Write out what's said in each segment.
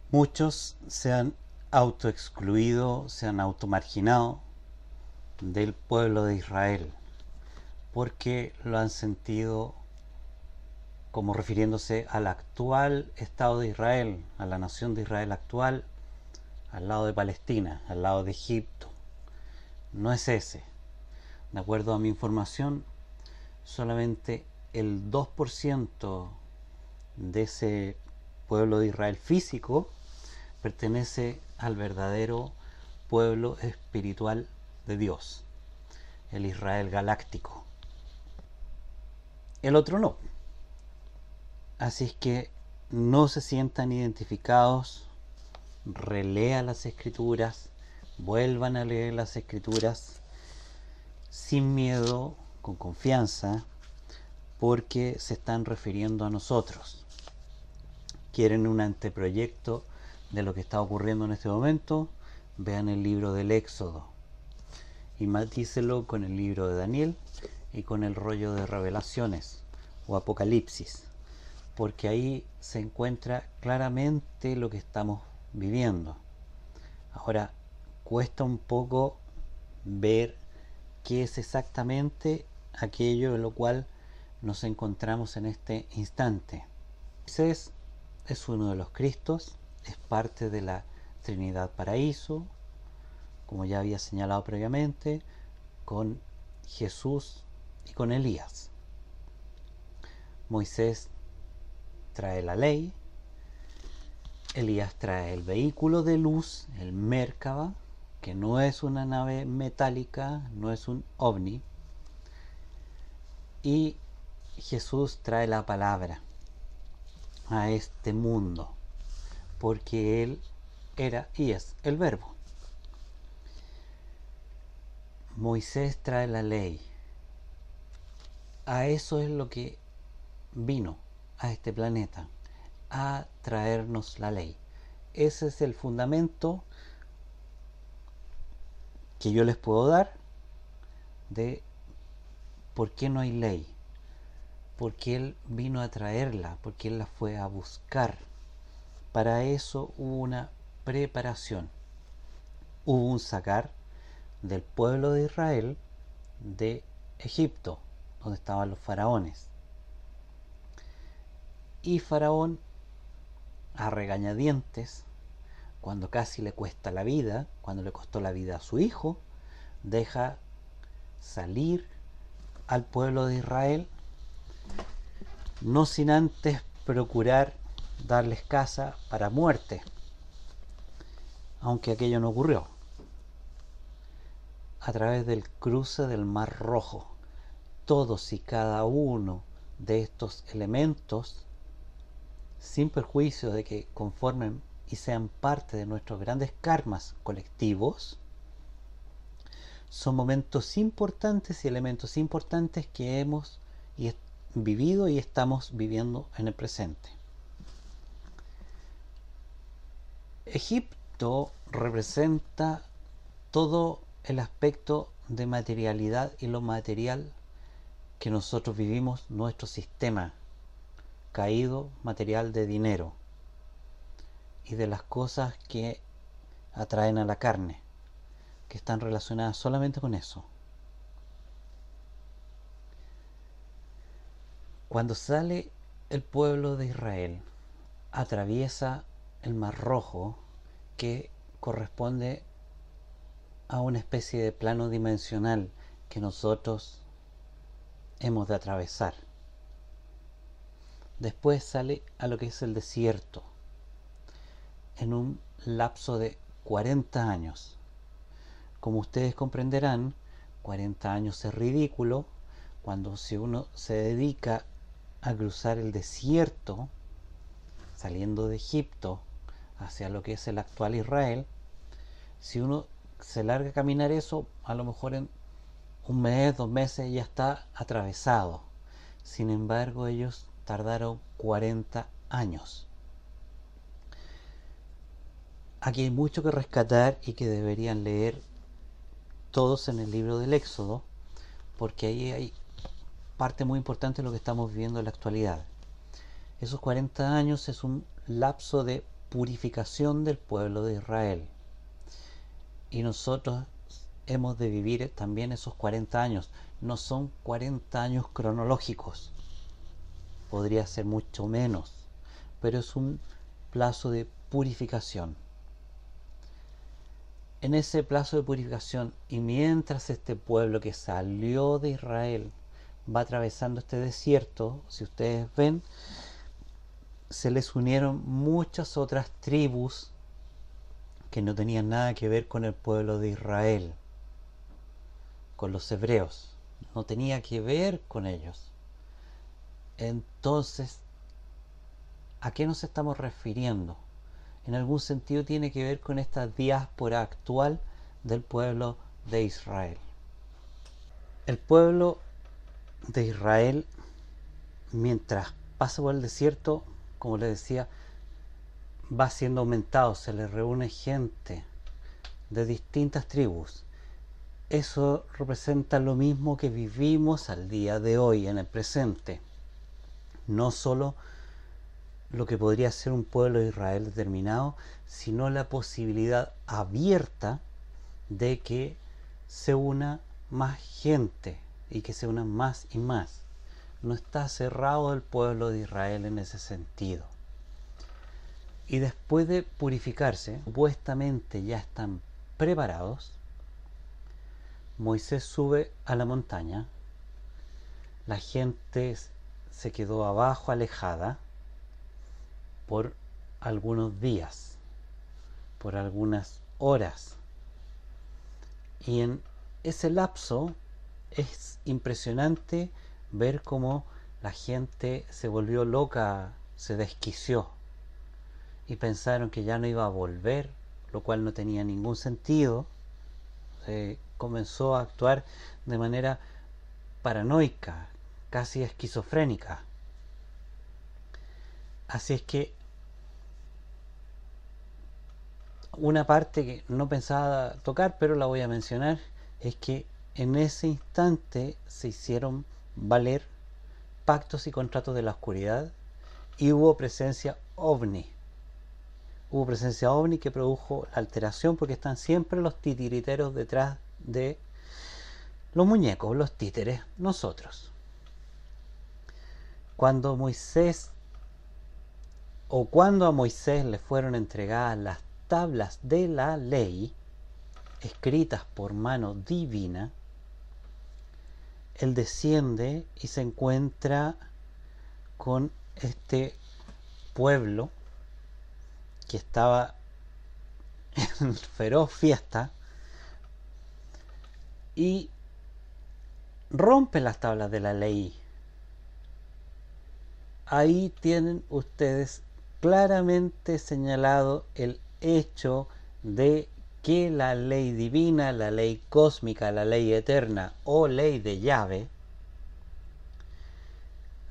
Muchos se han autoexcluido, se han automarginado del pueblo de Israel porque lo han sentido como refiriéndose al actual Estado de Israel, a la nación de Israel actual, al lado de Palestina, al lado de Egipto. No es ese. De acuerdo a mi información, solamente el 2% de ese pueblo de Israel físico pertenece al verdadero pueblo espiritual de Dios, el Israel galáctico. El otro no. Así es que no se sientan identificados, relean las escrituras, vuelvan a leer las escrituras sin miedo, con confianza, porque se están refiriendo a nosotros. Quieren un anteproyecto de lo que está ocurriendo en este momento, vean el libro del Éxodo y matícelo con el libro de Daniel y con el rollo de Revelaciones o Apocalipsis, porque ahí se encuentra claramente lo que estamos viviendo. Ahora, cuesta un poco ver qué es exactamente aquello en lo cual nos encontramos en este instante. Moisés es uno de los Cristos, es parte de la Trinidad Paraíso, como ya había señalado previamente, con Jesús y con Elías. Moisés trae la ley, Elías trae el vehículo de luz, el Merkaba, que no es una nave metálica, no es un ovni, y Jesús trae la palabra a este mundo, porque Él era y es el Verbo. Moisés trae la ley. A eso es lo que vino a este planeta, a traernos la ley. Ese es el fundamento que yo les puedo dar de por qué no hay ley, porque Él vino a traerla, porque Él la fue a buscar. Para eso hubo una preparación, hubo un sacar del pueblo de Israel de Egipto, donde estaban los faraones. Y Faraón, a regañadientes, cuando casi le cuesta la vida, cuando le costó la vida a su hijo, deja salir al pueblo de Israel, no sin antes procurar darles casa para muerte, aunque aquello no ocurrió, a través del cruce del Mar Rojo. Todos y cada uno de estos elementos, sin perjuicio de que conformen y sean parte de nuestros grandes karmas colectivos, son momentos importantes y elementos importantes que hemos vivido y estamos viviendo en el presente. Egipto representa todo el aspecto de materialidad y lo material que nosotros vivimos, nuestro sistema caído material de dinero y de las cosas que atraen a la carne, que están relacionadas solamente con eso. Cuando sale el pueblo de Israel, atraviesa el Mar Rojo, que corresponde a una especie de plano dimensional que nosotros hemos de atravesar. Después sale a lo que es el desierto, en un lapso de 40 años. Como ustedes comprenderán, 40 años es ridículo cuando si uno se dedica a cruzar el desierto, saliendo de Egipto hacia lo que es el actual Israel, si uno se larga a caminar eso, a lo mejor en un mes, 2 meses ya está atravesado. Sin embargo, ellos tardaron 40 años. Aquí hay mucho que rescatar y que deberían leer todos en el libro del Éxodo, porque ahí hay parte muy importante de lo que estamos viviendo en la actualidad. Esos 40 años es un lapso de purificación del pueblo de Israel. Y nosotros hemos de vivir también esos 40 años. No son 40 años cronológicos, podría ser mucho menos, pero es un plazo de purificación. En ese plazo de purificación, y mientras este pueblo que salió de Israel va atravesando este desierto, si ustedes ven, se les unieron muchas otras tribus que no tenían nada que ver con el pueblo de Israel, con los hebreos, no tenía que ver con ellos. Entonces, ¿a qué nos estamos refiriendo? En algún sentido tiene que ver con esta diáspora actual del pueblo de Israel. El pueblo de Israel, mientras pasa por el desierto, como les decía, va siendo aumentado, se le reúne gente de distintas tribus. Eso representa lo mismo que vivimos al día de hoy, en el presente. No solo lo que podría ser un pueblo de Israel determinado, sino la posibilidad abierta de que se una más gente y que se unan más y más. No está cerrado el pueblo de Israel en ese sentido. Y después de purificarse, supuestamente ya están preparados, Moisés sube a la montaña, la gente se quedó abajo alejada por algunos días, por algunas horas, y en ese lapso es impresionante ver cómo la gente se volvió loca, se desquició y pensaron que ya no iba a volver, lo cual no tenía ningún sentido. Comenzó a actuar de manera paranoica, casi esquizofrénica. Así es que una parte que no pensaba tocar, pero la voy a mencionar, es que en ese instante se hicieron valer pactos y contratos de la oscuridad y hubo presencia ovni. Hubo presencia ovni que produjo la alteración, porque están siempre los titiriteros detrás de los muñecos, los títeres, nosotros. Cuando a Moisés le fueron entregadas las tablas de la ley, escritas por mano divina, él desciende y se encuentra con este pueblo que estaba en feroz fiesta y rompe las tablas de la ley. Ahí tienen ustedes claramente señalado el hecho de que la ley divina, la ley cósmica, la ley eterna o ley de Yahvé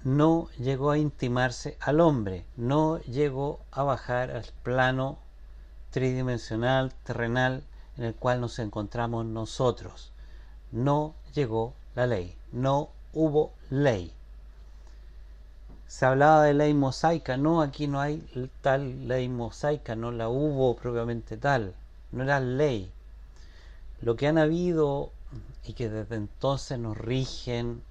no llegó a intimarse al hombre, no llegó a bajar al plano tridimensional, terrenal, en el cual nos encontramos nosotros. No llegó la ley, no hubo ley. Se hablaba de ley mosaica, no, aquí no hay tal ley mosaica, no la hubo propiamente tal, no era ley. Lo que han habido y que desde entonces nos rigen,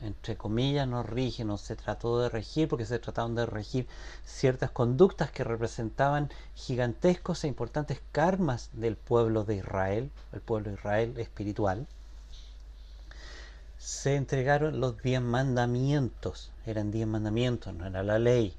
entre comillas nos rigen, o se trató de regir, porque se trataron de regir ciertas conductas que representaban gigantescos e importantes karmas del pueblo de Israel, el pueblo de Israel espiritual. Se entregaron los 10 mandamientos, eran 10 mandamientos, no era la ley,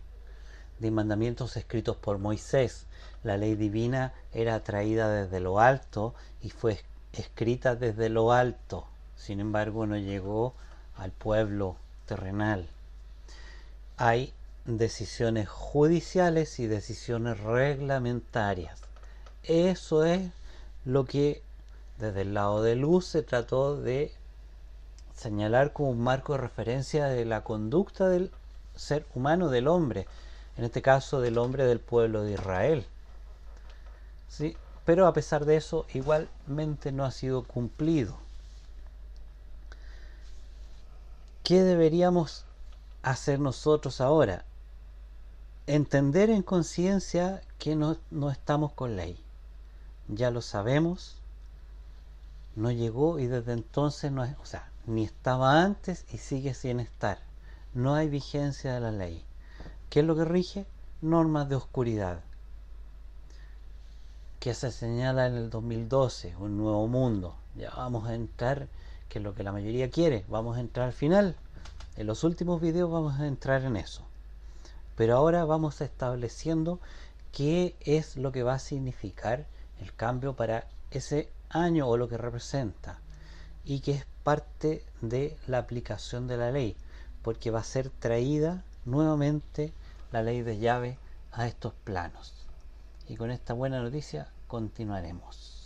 10 mandamientos escritos por Moisés. La ley divina era traída desde lo alto y fue escrita desde lo alto, sin embargo no llegó al pueblo terrenal. Hay decisiones judiciales y decisiones reglamentarias. Eso es lo que desde el lado de luz se trató de señalar como un marco de referencia de la conducta del ser humano, del hombre, en este caso del hombre del pueblo de Israel. ¿Sí? Pero a pesar de eso, igualmente no ha sido cumplido. ¿Qué deberíamos hacer nosotros ahora? Entender en conciencia que no estamos con ley. Ya lo sabemos, no llegó y desde entonces no es, o sea, ni estaba antes y sigue sin estar. No hay vigencia de la ley. ¿Qué es lo que rige? Normas de oscuridad, que se señala en el 2012, un nuevo mundo. Ya vamos a entrar, que es lo que la mayoría quiere, vamos a entrar al final. En los últimos videos vamos a entrar en eso. Pero ahora vamos estableciendo qué es lo que va a significar el cambio para ese año o lo que representa, y que es parte de la aplicación de la ley, porque va a ser traída nuevamente la ley de llave a estos planos. Y con esta buena noticia continuaremos.